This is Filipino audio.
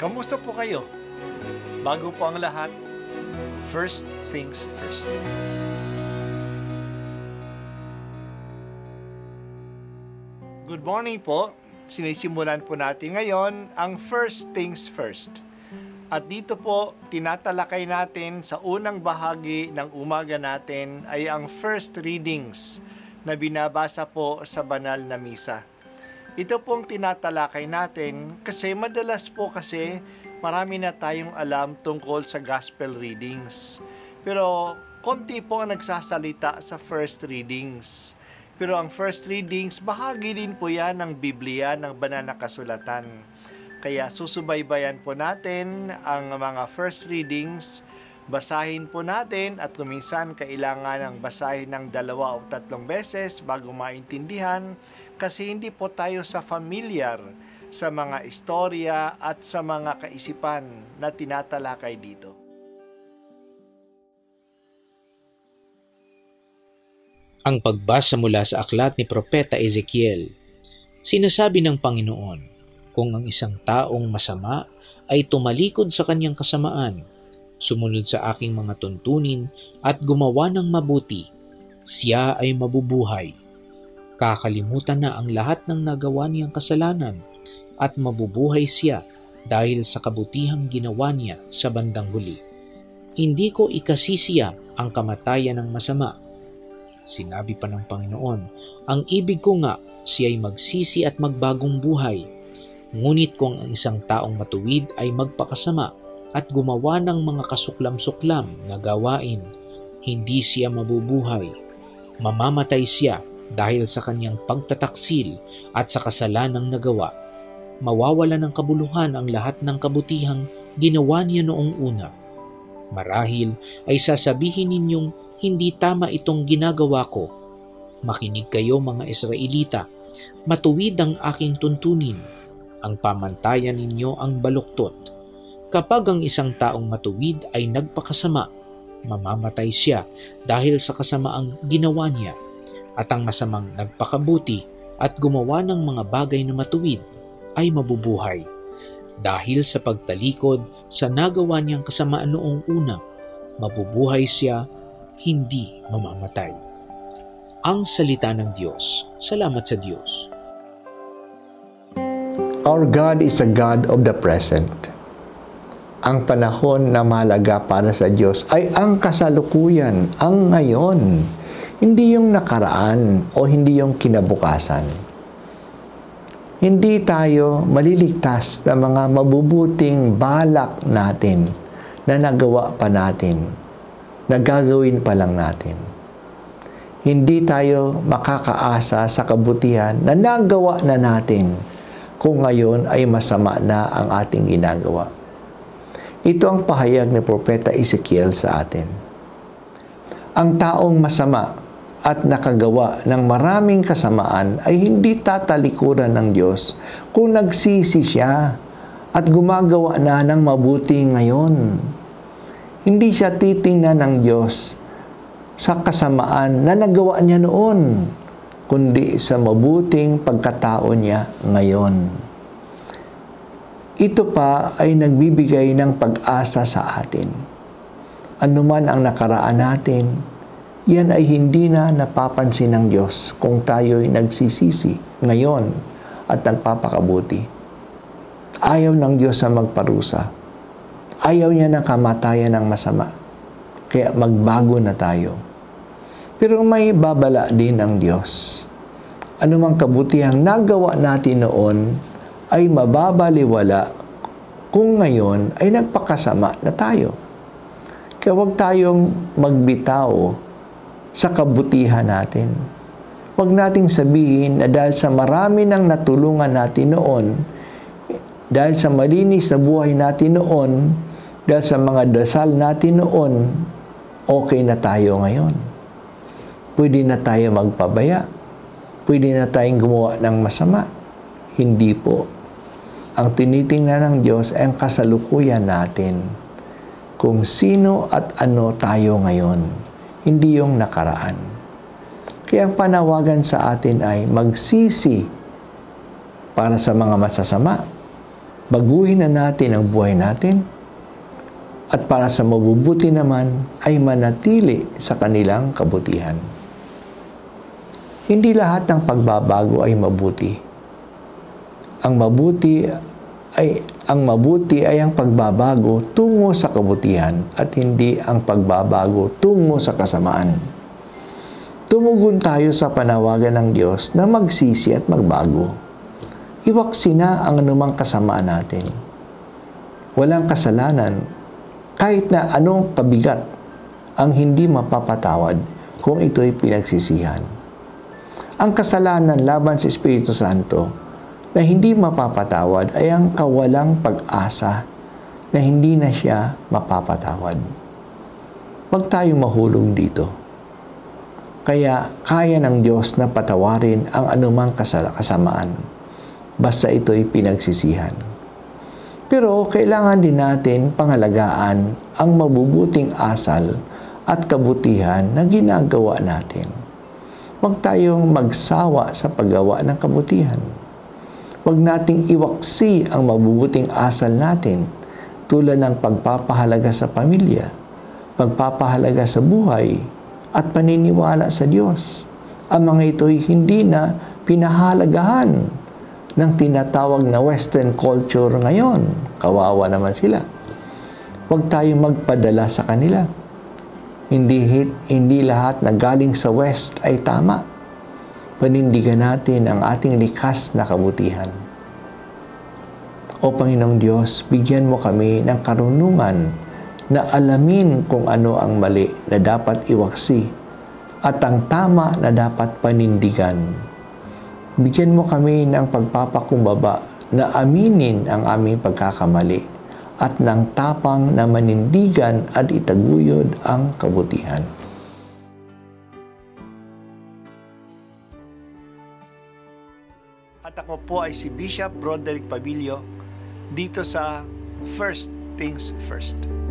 Kamusta po kayo? Bago po ang lahat, first things first. Good morning po. Sinisimulan po natin ngayon ang first things first. At dito po, tinatalakay natin sa unang bahagi ng umaga natin ay ang first readings na binabasa po sa banal na misa. Ito pong tinatalakay natin kasi madalas po kasi marami na tayong alam tungkol sa gospel readings. Pero konti po ang nagsasalita sa first readings. Pero ang first readings, bahagi din po yan ng Biblia, ng banal na kasulatan. Kaya susubaybayan po natin ang mga first readings, basahin po natin at kuminsan kailangan ng basahin ng 2 o 3 beses bago maintindihan kasi hindi po tayo familiar sa mga istorya at sa mga kaisipan na tinatalakay dito. Ang pagbasa mula sa aklat ni Propeta Ezekiel. Sinasabi ng Panginoon, kung ang isang taong masama ay tumalikod sa kanyang kasamaan, sumunod sa aking mga tuntunin at gumawa ng mabuti, siya ay mabubuhay. Kakalimutan na ang lahat ng nagawa niyang kasalanan at mabubuhay siya dahil sa kabutihang ginawa niya sa bandang huli. Hindi ko ikasisiya ang kamatayan ng masama. Sinabi pa ng Panginoon, ang ibig ko nga siya'y magsisi at magbagong buhay. Ngunit kung ang isang taong matuwid ay magpakasama at gumawa ng mga kasuklam-suklam na gawain, hindi siya mabubuhay. Mamamatay siya dahil sa kanyang pagtataksil at sa kasalanang nagawa. Mawawala ng kabuluhan ang lahat ng kabutihang ginawa niya noong una. Marahil ay sasabihin ninyong, hindi tama itong ginagawa ko. Makinig kayo mga Israelita, matuwid ang aking tuntunin. Ang pamantayan ninyo ang baluktot. Kapag ang isang taong matuwid ay nagpakasama, mamamatay siya dahil sa kasamaang ginawa niya. At ang masamang nagpakabuti at gumawa ng mga bagay na matuwid ay mabubuhay. Dahil sa pagtalikod sa nagawa niyang kasamaan noong una, mabubuhay siya, hindi mamamatay. Ang salita ng Diyos. Salamat sa Diyos. Our God is a God of the present. Ang panahon na mahalaga para sa Diyos ay ang kasalukuyan, ang ngayon. Hindi yung nakaraan o hindi yung kinabukasan. Hindi tayo maliligtas ng mga mabubuting balak natin na nagawa pa natin, na gagawin pa lang natin. Hindi tayo makakaasa sa kabutihan na nagawa na natin kung ngayon ay masama na ang ating ginagawa. Ito ang pahayag ni Propeta Ezekiel sa atin. Ang taong masama at nakagawa ng maraming kasamaan ay hindi tatalikuran ng Diyos kung nagsisi siya at gumagawa na ng mabuti ngayon. Hindi siya titingnan ng Diyos sa kasamaan na nagawa niya noon, kundi sa mabuting pagkatao niya ngayon. Ito pa ay nagbibigay ng pag-asa sa atin. Ano man ang nakaraan natin, yan ay hindi na napapansin ng Diyos kung tayo'y nagsisisi ngayon at nagpapakabuti. Ayaw ng Diyos na magparusa. Ayaw niya ng kamatayan ng masama. Kaya magbago na tayo. Pero may babala din ang Diyos. Anumang kabutihang nagawa natin noon ay mababaliwala kung ngayon ay nagpakasama na tayo. Kaya huwag tayong magbitaw sa kabutihan natin. Huwag nating sabihin na dahil sa marami ng natulungan natin noon, dahil sa malinis na buhay natin noon, dahil sa mga dasal natin noon, okay na tayo ngayon. Pwede na tayo magpabaya. Pwede na tayong gumawa ng masama. Hindi po. Ang tinitingnan ng Diyos ay ang kasalukuyan natin. Kung sino at ano tayo ngayon. Hindi yung nakaraan. Kaya ang panawagan sa atin ay magsisi para sa mga masasama Baguhin na natin ang buhay natin at para sa mabubuti naman ay manatili sa kanilang kabutihan. Hindi lahat ng pagbabago ay mabuti. Ang mabuti ay ang pagbabago tungo sa kabutihan at hindi ang pagbabago tungo sa kasamaan. Tumugon tayo sa panawagan ng Diyos na magsisi at magbago. Iwaksi na ang anumang kasamaan natin. Walang kasalanan, kahit na anong kabigat, ang hindi mapapatawad kung ito'y pinagsisihan. Ang kasalanan laban sa Espiritu Santo na hindi mapapatawad ay ang kawalang pag-asa na hindi na siya mapapatawad. Huwag tayong mahulog dito. Kaya kaya ng Diyos na patawarin ang anumang kasamaan, basta ito'y pinagsisihan. Pero kailangan din natin pangalagaan ang mabubuting asal at kabutihan na ginagawa natin. Huwag tayong magsawa sa paggawa ng kabutihan. Huwag nating iwaksi ang mabubuting asal natin tulad ng pagpapahalaga sa pamilya, pagpapahalaga sa buhay, at paniniwala sa Diyos. Ang mga ito'y hindi na pinahalagahan ng tinatawag na Western culture ngayon. Kawawa naman sila. Huwag tayong magpadala sa kanila. Hindi lahat na galing sa West ay tama. Panindigan natin ang ating likas na kabutihan. O Panginoong Diyos, bigyan mo kami ng karunungan na alamin kung ano ang mali na dapat iwaksi at ang tama na dapat panindigan. Bigyan mo kami ng pagpapakumbaba na aminin ang aming pagkakamali at ng tapang na manindigan at itaguyod ang kabutihan. At ako po ay si Bishop Broderick Pabilio dito sa First Things First.